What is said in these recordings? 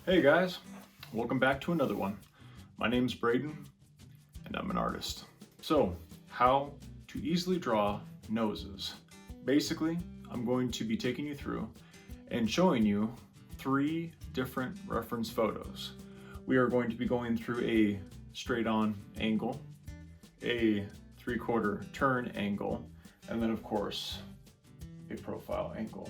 Hey guys, welcome back to another one. My name's Braden and I'm an artist. So, how to easily draw noses. Basically, I'm going to be taking you through and showing you 3 different reference photos. We are going to be going through a straight on angle, a 3/4 turn angle, and then of course, a profile angle.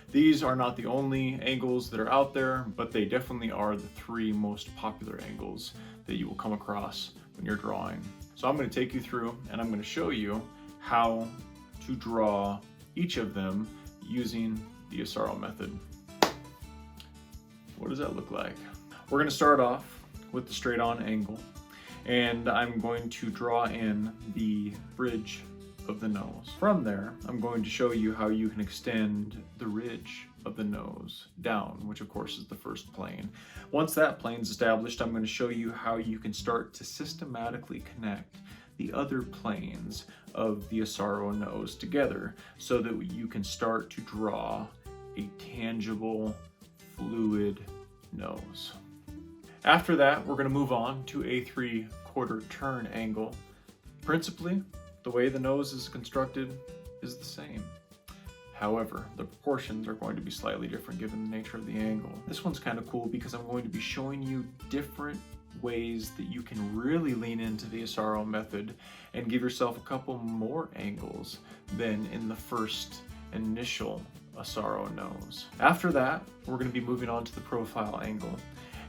These are not the only angles that are out there, but they definitely are the 3 most popular angles that you will come across when you're drawing. So I'm going to take you through and I'm going to show you how to draw each of them using the Asaro method. What does that look like? We're going to start off with the straight on angle, and I'm going to draw in the bridge of the nose. From there, I'm going to show you how you can extend the ridge of the nose down, which of course is the first plane. Once that plane's established, I'm going to show you how you can start to systematically connect the other planes of the Asaro nose together so that you can start to draw a tangible, fluid nose. After that, we're going to move on to a 3/4 turn angle. Principally, the way the nose is constructed is the same. However, the proportions are going to be slightly different given the nature of the angle. This one's kind of cool because I'm going to be showing you different ways that you can really lean into the Asaro method and give yourself a couple more angles than in the first initial Asaro nose. After that, we're going to be moving on to the profile angle.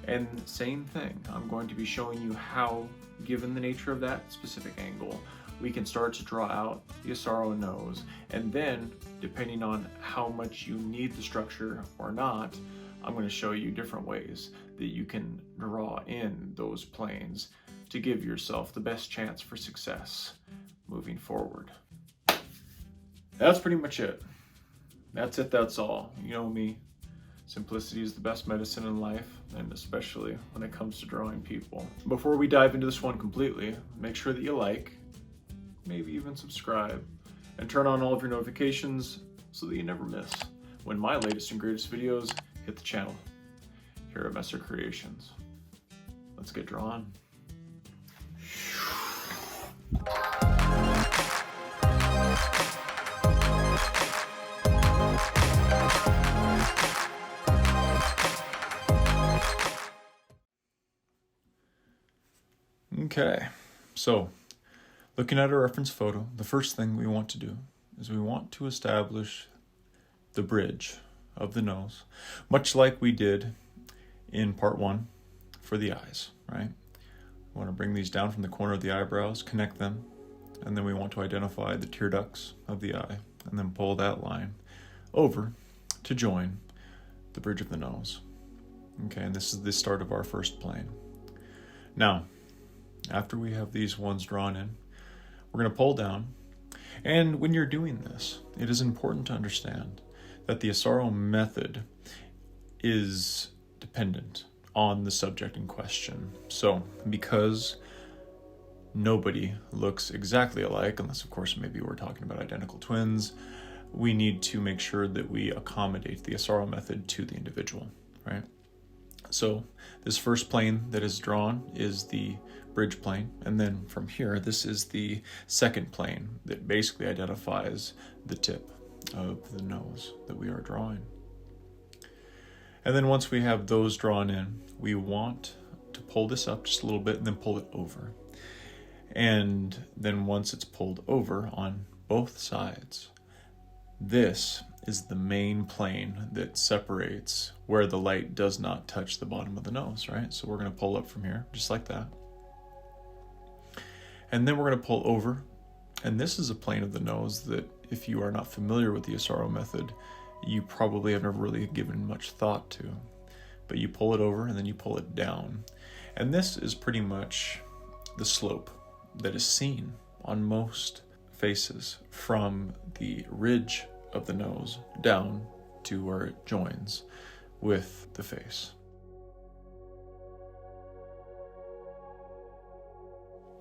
And same thing, I'm going to be showing you how, given the nature of that specific angle, we can start to draw out the Asaro nose, and then depending on how much you need the structure or not, I'm going to show you different ways that you can draw in those planes to give yourself the best chance for success moving forward. That's pretty much it. That's it, that's all. You know me, simplicity is the best medicine in life, and especially when it comes to drawing people. Before we dive into this one completely, make sure that you like, maybe even subscribe, and turn on all of your notifications so that you never miss when my latest and greatest videos hit the channel here at Messer Creations. Let's get drawn. Okay, so looking at a reference photo, the first thing we want to do is we want to establish the bridge of the nose, much like we did in part 1 for the eyes, right? We want to bring these down from the corner of the eyebrows, connect them, and then we want to identify the tear ducts of the eye, and then pull that line over to join the bridge of the nose. Okay, and this is the start of our first plane. Now, after we have these ones drawn in, we're going to pull down, and when you're doing this, it is important to understand that the Asaro method is dependent on the subject in question. So, because nobody looks exactly alike, unless of course maybe we're talking about identical twins, we need to make sure that we accommodate the Asaro method to the individual, right? So this first plane that is drawn is the bridge plane, and then from here, this is the second plane that basically identifies the tip of the nose that we are drawing. And then once we have those drawn in, we want to pull this up just a little bit and then pull it over. And then once it's pulled over on both sides, this is the main plane that separates where the light does not touch the bottom of the nose, right? So we're going to pull up from here, just like that. And then we're going to pull over. And this is a plane of the nose that, if you are not familiar with the Asaro method, you probably have never really given much thought to. But you pull it over and then you pull it down. And this is pretty much the slope that is seen on most faces from the ridge of the nose down to where it joins with the face.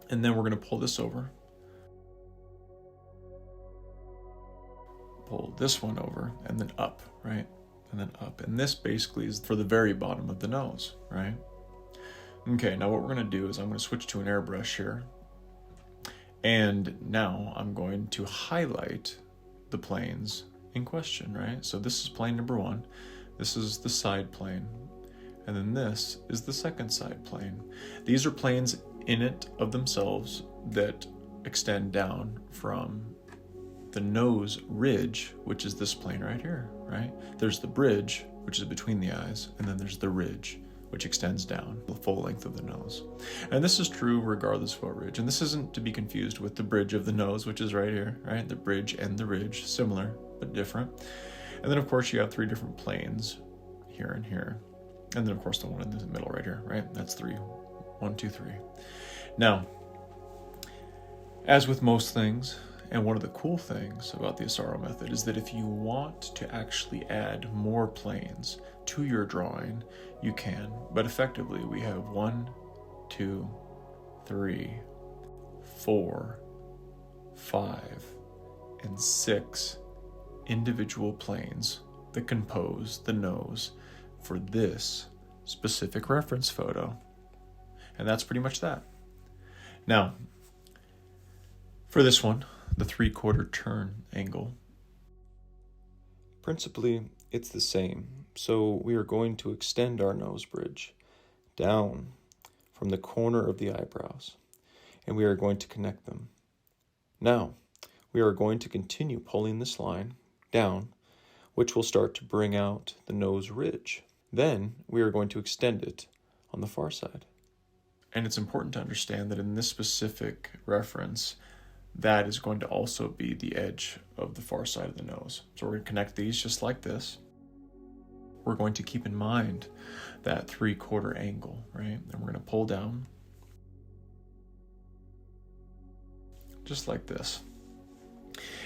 And then we're going to pull this over, pull this one over, and then up, right? and then up. And this basically is for the very bottom of the nose, right? Okay, now what we're going to do is I'm going to switch to an airbrush here. And now I'm going to highlight the planes in question, right? So this is plane number 1. This is the side plane. And then this is the second side plane. These are planes in it of themselves that extend down from the nose ridge, which is this plane right here, right? There's the bridge, which is between the eyes, and then there's the ridge, which extends down the full length of the nose. And this is true regardless of what ridge. And this isn't to be confused with the bridge of the nose, which is right here, right? The bridge and the ridge, similar, but different. And then of course you have 3 different planes here and here. And then of course the one in the middle right here, right? That's 3, 1, 2, 3. Now, as with most things, and one of the cool things about the Asaro method is that if you want to actually add more planes to your drawing, you can. But effectively, we have 1, 2, 3, 4, 5, and 6 individual planes that compose the nose for this specific reference photo. And that's pretty much that. Now, for this one, the 3/4 turn angle, principally it's the same. So we are going to extend our nose bridge down from the corner of the eyebrows, and we are going to connect them. Now, we are going to continue pulling this line down, which will start to bring out the nose ridge. Then we are going to extend it on the far side. And it's important to understand that in this specific reference, that is going to also be the edge of the far side of the nose. So we're going to connect these just like this. We're going to keep in mind that 3/4 angle, right? And we're going to pull down just like this.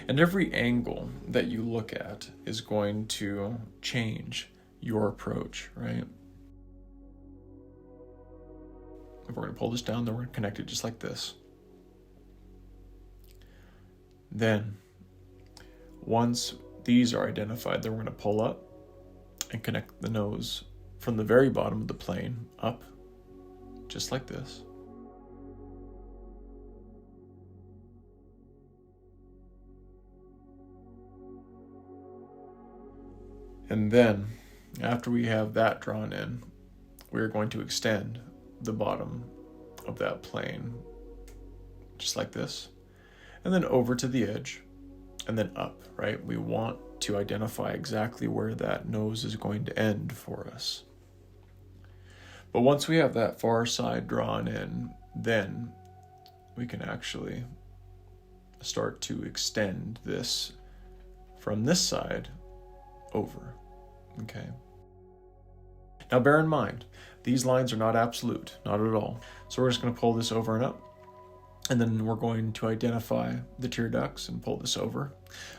And every angle that you look at is going to change your approach, right? If we're going to pull this down, then we're going to connect it just like this. Then, once these are identified, then we're going to pull up and connect the nose from the very bottom of the plane up, just like this. And then, after we have that drawn in, we're going to extend the bottom of that plane, just like this. And then over to the edge, and then up, right? We want to identify exactly where that nose is going to end for us. But once we have that far side drawn in, then we can actually start to extend this from this side over, okay? Now bear in mind, these lines are not absolute, not at all. So we're just going to pull this over and up. And then we're going to identify the tear ducts and pull this over,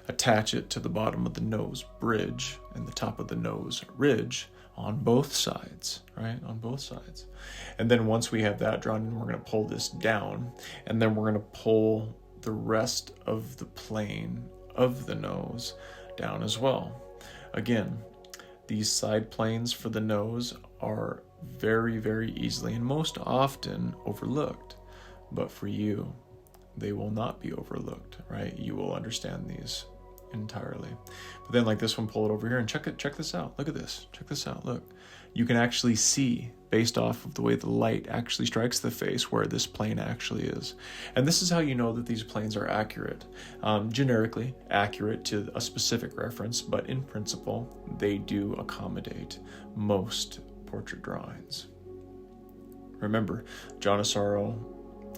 attach it to the bottom of the nose bridge and the top of the nose ridge on both sides, right? On both sides. And then once we have that drawn in, we're going to pull this down, and then we're going to pull the rest of the plane of the nose down as well. Again, these side planes for the nose are very, very easily and most often overlooked. But for you, they will not be overlooked, right? You will understand these entirely. But then like this one, pull it over here and check this out. Look at this. Check this out. Look. You can actually see, based off of the way the light actually strikes the face, where this plane actually is. And this is how you know that these planes are accurate. Generically accurate to a specific reference, but in principle, they do accommodate most portrait drawings. Remember, John Asaro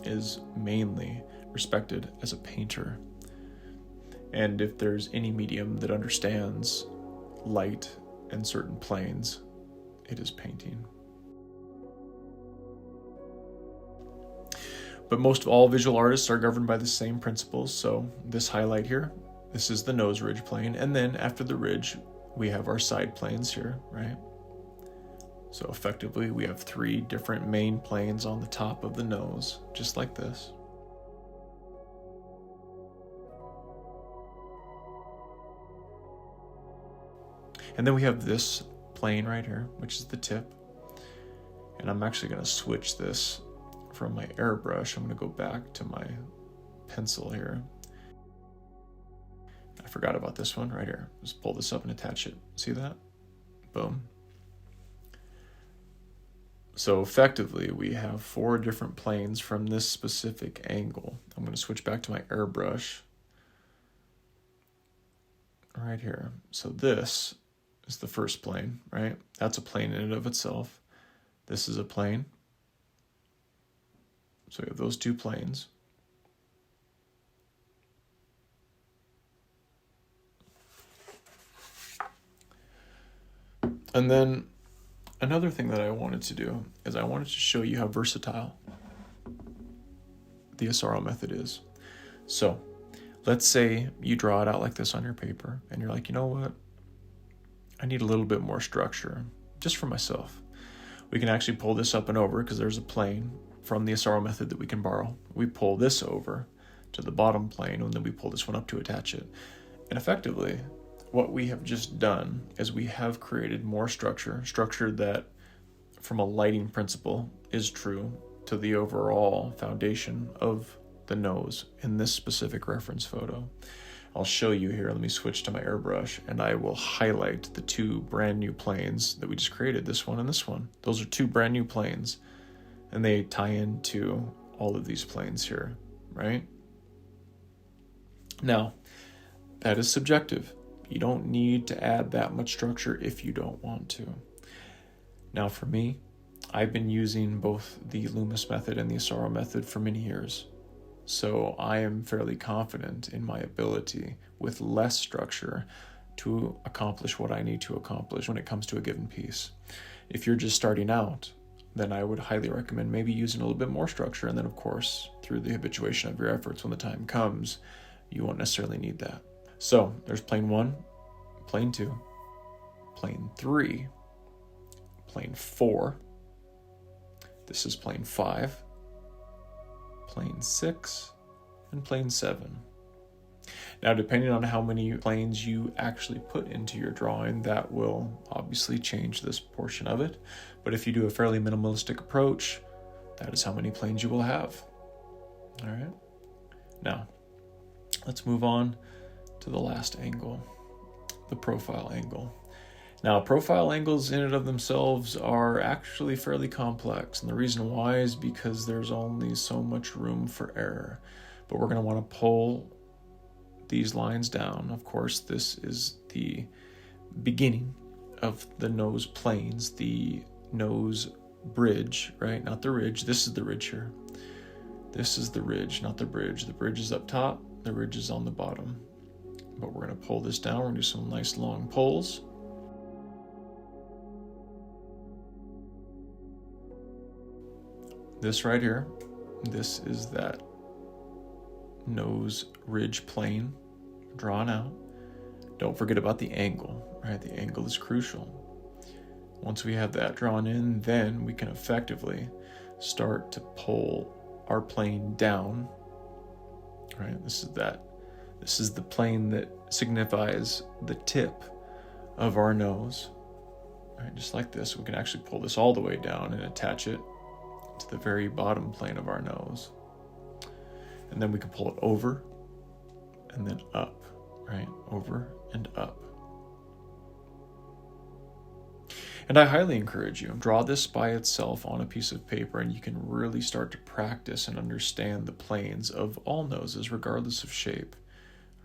is mainly respected as a painter. And if there's any medium that understands light and certain planes, it is painting. But most of all visual artists are governed by the same principles. So this highlight here, this is the nose ridge plane. And then after the ridge, we have our side planes here, right? So effectively, we have 3 different main planes on the top of the nose, just like this. And then we have this plane right here, which is the tip. And I'm actually going to switch this from my airbrush. I'm going to go back to my pencil here. I forgot about this one right here. Just pull this up and attach it. See that? Boom. So effectively, we have 4 different planes from this specific angle. I'm going to switch back to my airbrush right here. So this is the first plane, right? That's a plane in and of itself. This is a plane. So we have those 2 planes. And then another thing that I wanted to do is I wanted to show you how versatile the Asaro method is. So let's say you draw it out like this on your paper and you're like, you know what? I need a little bit more structure just for myself. We can actually pull this up and over because there's a plane from the Asaro method that we can borrow. We pull this over to the bottom plane and then we pull this one up to attach it. And effectively, what we have just done is we have created more structure that from a lighting principle is true to the overall foundation of the nose in this specific reference photo. I'll show you here. Let me switch to my airbrush and I will highlight the 2 brand new planes that we just created, this one and this one. Those are 2 brand new planes and they tie into all of these planes here, right? Now, that is subjective. You don't need to add that much structure if you don't want to. Now for me, I've been using both the Loomis method and the Asaro method for many years. So I am fairly confident in my ability with less structure to accomplish what I need to accomplish when it comes to a given piece. If you're just starting out, then I would highly recommend maybe using a little bit more structure. And then of course, through the habituation of your efforts, when the time comes, you won't necessarily need that. So there's plane 1, plane 2, plane 3, plane 4. This is plane 5, plane 6, and plane 7. Now, depending on how many planes you actually put into your drawing, that will obviously change this portion of it. But if you do a fairly minimalistic approach, that is how many planes you will have. All right. Now, let's move on to the last angle, the profile angle. Now, profile angles in and of themselves are actually fairly complex, and the reason why is because there's only so much room for error. But we're going to want to pull these lines down. Of course, this is the beginning of the nose planes, the nose bridge, right? Not the ridge. This is the ridge here. This is the ridge, not the bridge. The bridge is up top, the ridge is on the bottom. But we're going to pull this down. We're going to do some nice long pulls. This right here, this is that nose ridge plane drawn out. Don't forget about the angle, right? The angle is crucial. Once we have that drawn in, then we can effectively start to pull our plane down, right? This is the plane that signifies the tip of our nose, right? Just like this, we can actually pull this all the way down and attach it to the very bottom plane of our nose. And then we can pull it over and then up, right? Over and up. And I highly encourage you, draw this by itself on a piece of paper and you can really start to practice and understand the planes of all noses, regardless of shape,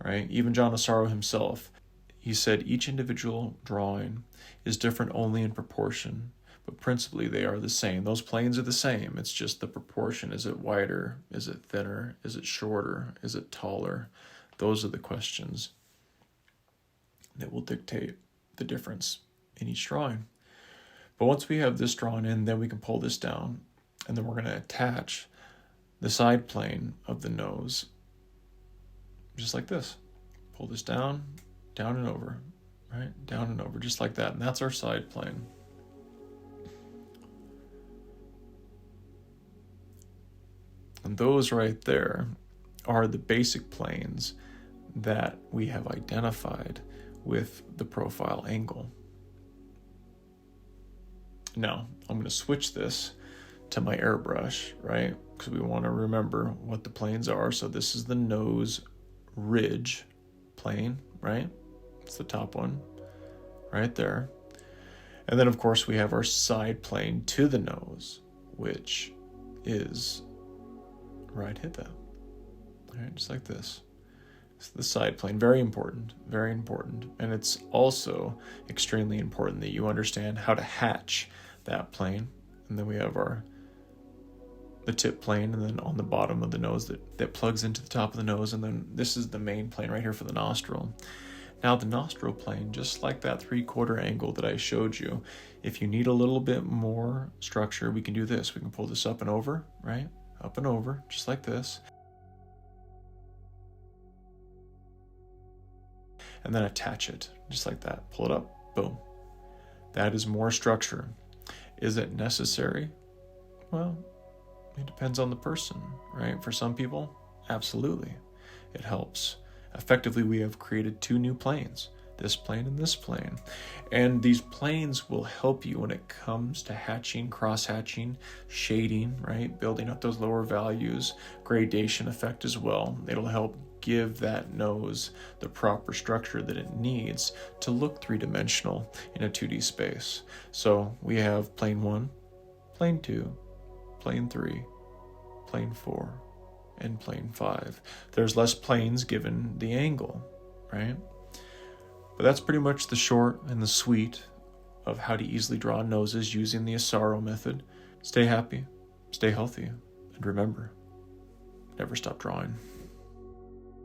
right? Even John Asaro himself, he said each individual drawing is different only in proportion, but principally they are the same. Those planes are the same. It's just the proportion. Is it wider? Is it thinner? Is it shorter? Is it taller? Those are the questions that will dictate the difference in each drawing. But once we have this drawn in, then we can pull this down, and then we're going to attach the side plane of the nose, just like this. Pull this down, down and over, right? Down and over, just like that. And that's our side plane. And those right there are the basic planes that we have identified with the profile angle. Now, I'm going to switch this to my airbrush, right? Because we want to remember what the planes are. So this is the nose ridge plane, right? It's the top one right there. And then, of course, we have our side plane to the nose, which is right, hit that. All right, just like this. It's the side plane, very important, very important. And it's also extremely important that you understand how to hatch that plane. And then we have the tip plane, and then on the bottom of the nose that plugs into the top of the nose. And then this is the main plane right here for the nostril. Now the nostril plane, just like that 3/4 angle that I showed you, if you need a little bit more structure, we can do this. We can pull this up and over, right? Up and over, just like this. And then attach it, just like that. Pull it up, boom. That is more structure. Is it necessary? Well, it depends on the person, right? For some people, absolutely, it helps. Effectively, we have created 2 new planes, this plane and this plane. And these planes will help you when it comes to hatching, cross-hatching, shading, right? Building up those lower values, gradation effect as well. It'll help give that nose the proper structure that it needs to look 3-dimensional in a 2D space. So we have plane 1, plane 2, plane 3, plane 4, and plane 5. There's less planes given the angle, right? But that's pretty much the short and the sweet of how to easily draw noses using the Asaro method. Stay happy, stay healthy, and remember, never stop drawing.